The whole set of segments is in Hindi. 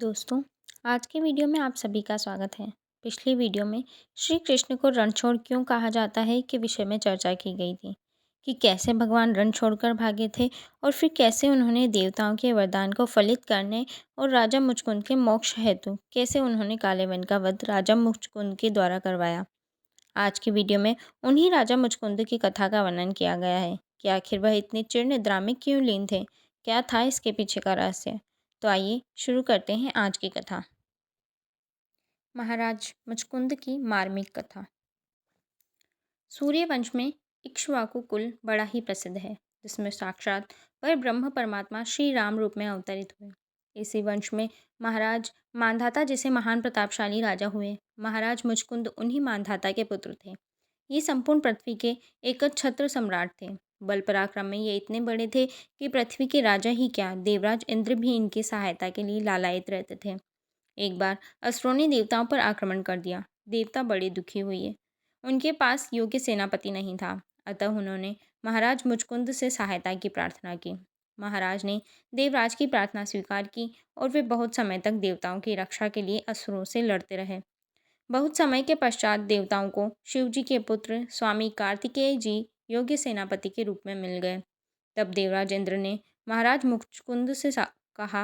दोस्तों, आज के वीडियो में आप सभी का स्वागत है। पिछली वीडियो में श्री कृष्ण को रणछोड़ क्यों कहा जाता है के विषय में चर्चा की गई थी कि कैसे भगवान रण छोड़कर भागे थे और फिर कैसे उन्होंने देवताओं के वरदान को फलित करने और राजा मुचकुंद के मोक्ष हेतु कैसे उन्होंने काले वन का वध राजा मुचकुंद के द्वारा करवाया। आज की वीडियो में उन्हीं राजा मुचकुंद की कथा का वर्णन किया गया है कि आखिर वह इतने चिर निद्रा में क्यों लीन थे, क्या था इसके पीछे का रहस्य। तो आइए शुरू करते हैं आज की कथा। महाराज मुचकुंद की मार्मिक कथा। सूर्यवंश में इक्ष्वाकु कुल बड़ा ही प्रसिद्ध है, जिसमें साक्षात पर ब्रह्म परमात्मा श्री राम रूप में अवतरित हुए। इसी वंश में महाराज मांधाता जैसे महान प्रतापशाली राजा हुए। महाराज मुचकुंद उन्हीं मांधाता के पुत्र थे। ये संपूर्ण पृथ्वी के एक छत्र सम्राट थे। बल पराक्रम में ये इतने बड़े थे कि पृथ्वी के राजा ही क्या, देवराज इंद्र भी इनकी सहायता के लिए लालायित रहते थे। एक बार असुरों ने देवताओं पर आक्रमण कर दिया। देवता बड़े दुखी हुए। उनके पास योग्य सेनापति नहीं था, अतः उन्होंने महाराज मुचकुंद से सहायता की प्रार्थना की। महाराज ने देवराज की प्रार्थना स्वीकार की और वे बहुत समय तक देवताओं की रक्षा के लिए असुरों से लड़ते रहे। बहुत समय के पश्चात देवताओं को शिवजी के पुत्र स्वामी कार्तिकेय जी योग्य सेनापति के रूप में मिल गए। तब देवराज इंद्र ने महाराज मुचकुंद से कहा,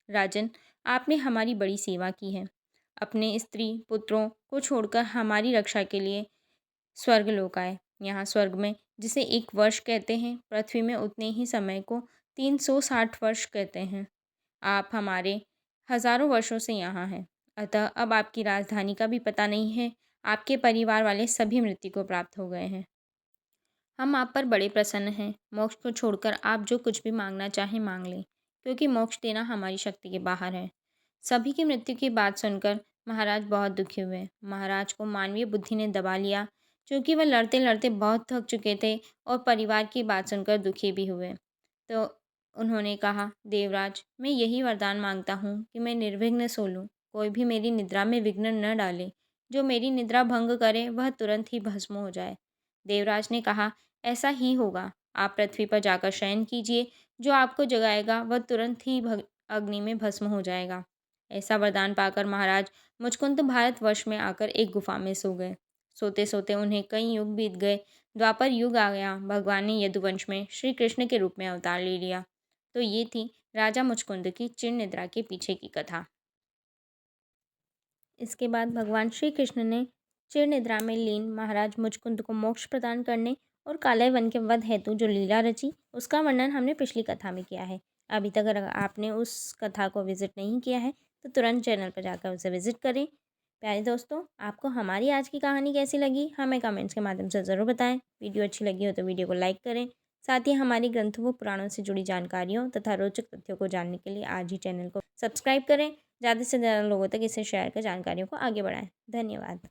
राजन, आपने हमारी बड़ी सेवा की है। अपने स्त्री पुत्रों को छोड़कर हमारी रक्षा के लिए स्वर्ग लोक आए। यहाँ स्वर्ग में जिसे 1 वर्ष कहते हैं, पृथ्वी में उतने ही समय को 360 वर्ष कहते हैं। आप हमारे हजारों वर्षों से यहाँ हैं, अतः अब आपकी राजधानी का भी पता नहीं है। आपके परिवार वाले सभी मृत्यु को प्राप्त हो गए हैं। हम आप पर बड़े प्रसन्न हैं। मोक्ष को छोड़कर आप जो कुछ भी मांगना चाहें मांग लें, क्योंकि मोक्ष देना हमारी शक्ति के बाहर है। सभी की मृत्यु की बात सुनकर महाराज बहुत दुखी हुए। महाराज को मानवीय बुद्धि ने दबा लिया, क्योंकि वह लड़ते लड़ते बहुत थक चुके थे और परिवार की बात सुनकर दुखी भी हुए। तो उन्होंने कहा, देवराज, मैं यही वरदान मांगता हूँ कि मैं निर्विघ्न सो लूँ, कोई भी मेरी निद्रा में विघ्न न डाले। जो मेरी निद्रा भंग करे वह तुरंत ही भस्म हो जाए। देवराज ने कहा, ऐसा ही होगा। आप पृथ्वी पर जाकर शयन कीजिए, जो आपको जगाएगा वह तुरंत ही अग्नि में भस्म हो जाएगा। ऐसा वरदान पाकर महाराज मुचकुंद भारतवर्ष में आकर एक गुफा में सो गए। सोते सोते उन्हें कई युग बीत गए। द्वापर युग आ गया। भगवान ने यदुवंश में श्री कृष्ण के रूप में अवतार ले लिया। तो ये थी राजा मुचकुंद की चिर निद्रा के पीछे की कथा। इसके बाद भगवान श्री कृष्ण ने चिर निद्रा में लीन महाराज मुचकुंद को मोक्ष प्रदान करने और काले वन के वध हेतु जो लीला रची, उसका वर्णन हमने पिछली कथा में किया है। अभी तक अगर आपने उस कथा को विजिट नहीं किया है तो तुरंत चैनल पर जाकर उसे विजिट करें। प्यारे दोस्तों, आपको हमारी आज की कहानी कैसी लगी हमें कमेंट्स के माध्यम से ज़रूर बताएं। वीडियो अच्छी लगी हो तो वीडियो को लाइक करें। साथ ही हमारी ग्रंथों व पुराणों से जुड़ी जानकारियों तथा रोचक तथ्यों को जानने के लिए आज ही चैनल को सब्सक्राइब करें। ज़्यादा से ज़्यादा लोगों तक इसे शेयर कर जानकारियों को आगे बढ़ाएं। धन्यवाद।